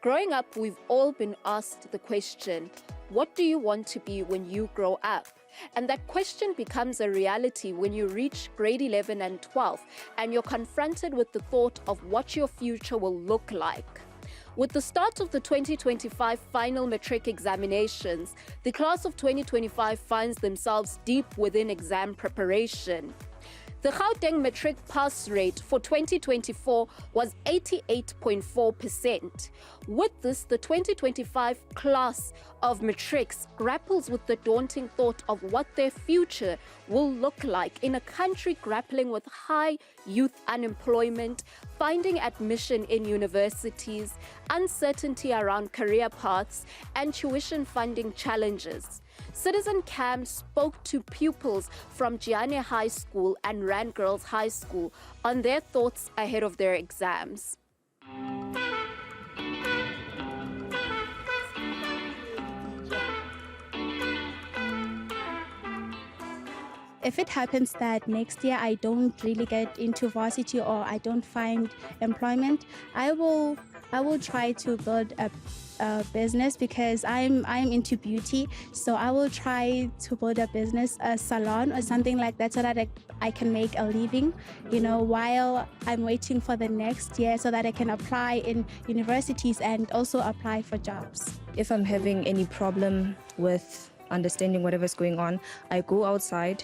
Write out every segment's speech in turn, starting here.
Growing up, we've all been asked the question, what do you want to be when you grow up? And that question becomes a reality when you reach grade 11 and 12 and you're confronted with the thought of what your future will look like. With the start of the 2025 final Matric examinations, the class of 2025 finds themselves deep within exam preparation. The Gauteng Matric pass rate for 2024 was 88.4%. With this, the 2025 class of Matrics grapples with the daunting thought of what their future will look like in a country grappling with high youth unemployment, finding admission in universities, uncertainty around career paths, and tuition funding challenges. Citizen Cam spoke to pupils from Gianne High School and Rand Girls High School on their thoughts ahead of their exams. If it happens that next year I don't really get into varsity or I don't find employment, I will try to build a business because I'm into beauty. So I will try to build a business, a salon or something like that, so that I can make a living, while I'm waiting for the next year, so that I can apply in universities and also apply for jobs. If I'm having any problem with understanding whatever's going on, I go outside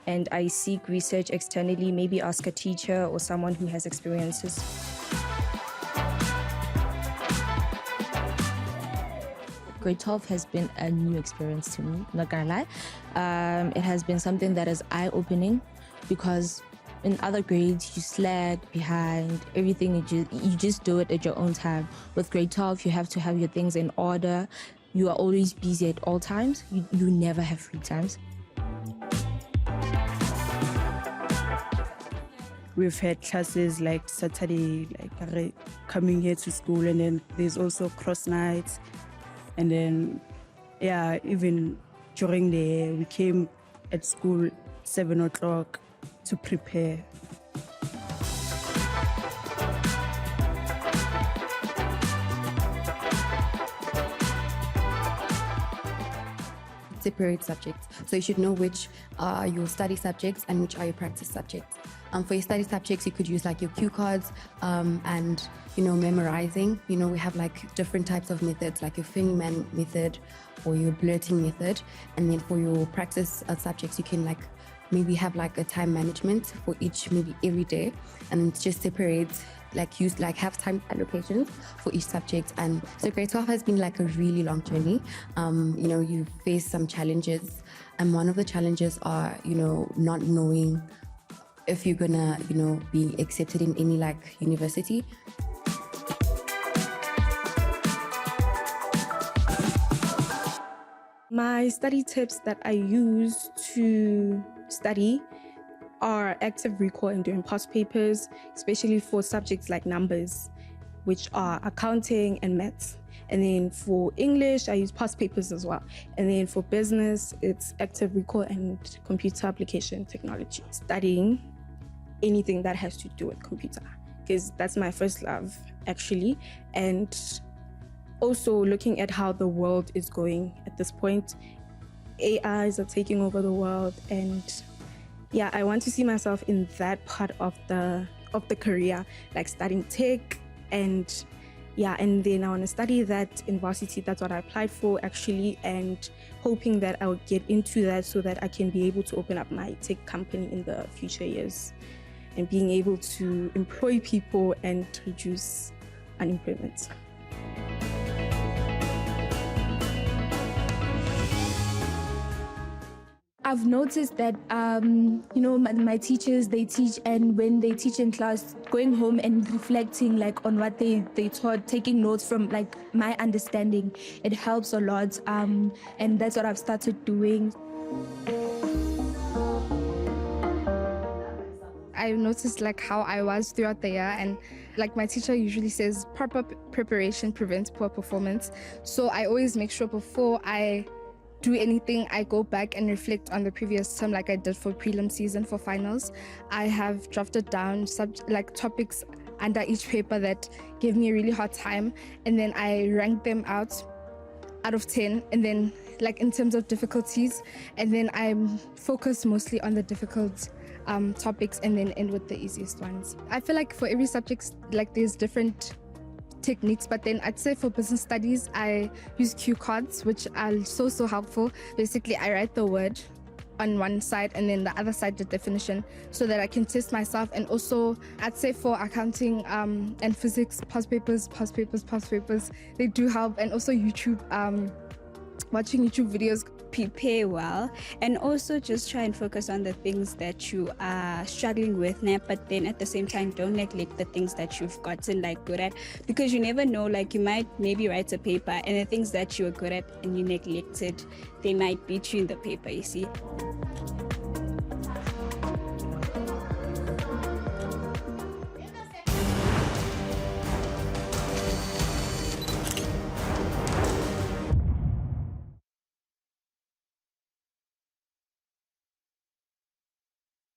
and I seek research externally, maybe ask a teacher or someone who has experiences. Grade 12 has been a new experience to me, not gonna lie. It has been something that is eye-opening because in other grades you slag behind everything, you just do it at your own time. With grade 12, you have to have your things in order. You are always busy at all times. You never have free times. We've had classes like Saturday, like coming here to school, and then there's also cross nights. And then, yeah, even during the year, we came at school 7 o'clock to prepare. Separate subjects. So you should know which are your study subjects and which are your practice subjects. For your study subjects, you could use like your cue cards and, memorizing. We have like different types of methods, like your Finneman method or your blurting method. And then for your practice subjects, you can like maybe have like a time management for each, maybe every day, and just separate, like use like have time allocations for each subject. And so grade 12 has been like a really long journey. You face some challenges, and one of the challenges are, not knowing if you're gonna, be accepted in any like university. My study tips that I use to study are active recall and doing past papers, especially for subjects like numbers, which are accounting and maths. And then for English, I use past papers as well. And then for business, it's active recall and computer application technology. Studying anything that has to do with computer, because that's my first love, actually. And also looking at how the world is going at this point. AIs are taking over the world, and yeah, I want to see myself in that part of the career, like studying tech, and yeah, and then I want to study that in varsity. That's what I applied for, actually, and hoping that I'll get into that so that I can be able to open up my tech company in the future years and being able to employ people and reduce unemployment. I've noticed that, my teachers, they teach, and when they teach in class, going home and reflecting like on what they taught, taking notes from like my understanding, it helps a lot. And that's what I've started doing. I noticed like how I was throughout the year, and like my teacher usually says, proper preparation prevents poor performance. So I always make sure before I do anything, I go back and reflect on the previous term, like I did for prelim season for finals. I have drafted down topics under each paper that gave me a really hard time, and then I ranked them out of 10, and then like in terms of difficulties, and then I'm focused mostly on the difficult topics and then end with the easiest ones. I feel like for every subject, like there's different techniques, but then I'd say for business studies, I use cue cards, which are so helpful. Basically, I write the word on one side and then the other side the definition, so that I can test myself. And also I'd say for accounting and physics, past papers, they do help. And also YouTube, watching YouTube videos. Prepare well, and also just try and focus on the things that you are struggling with now, but then at the same time don't neglect the things that you've gotten like good at, because you never know, like you might maybe write a paper and the things that you're good at and you neglected, they might beat you in the paper, you see.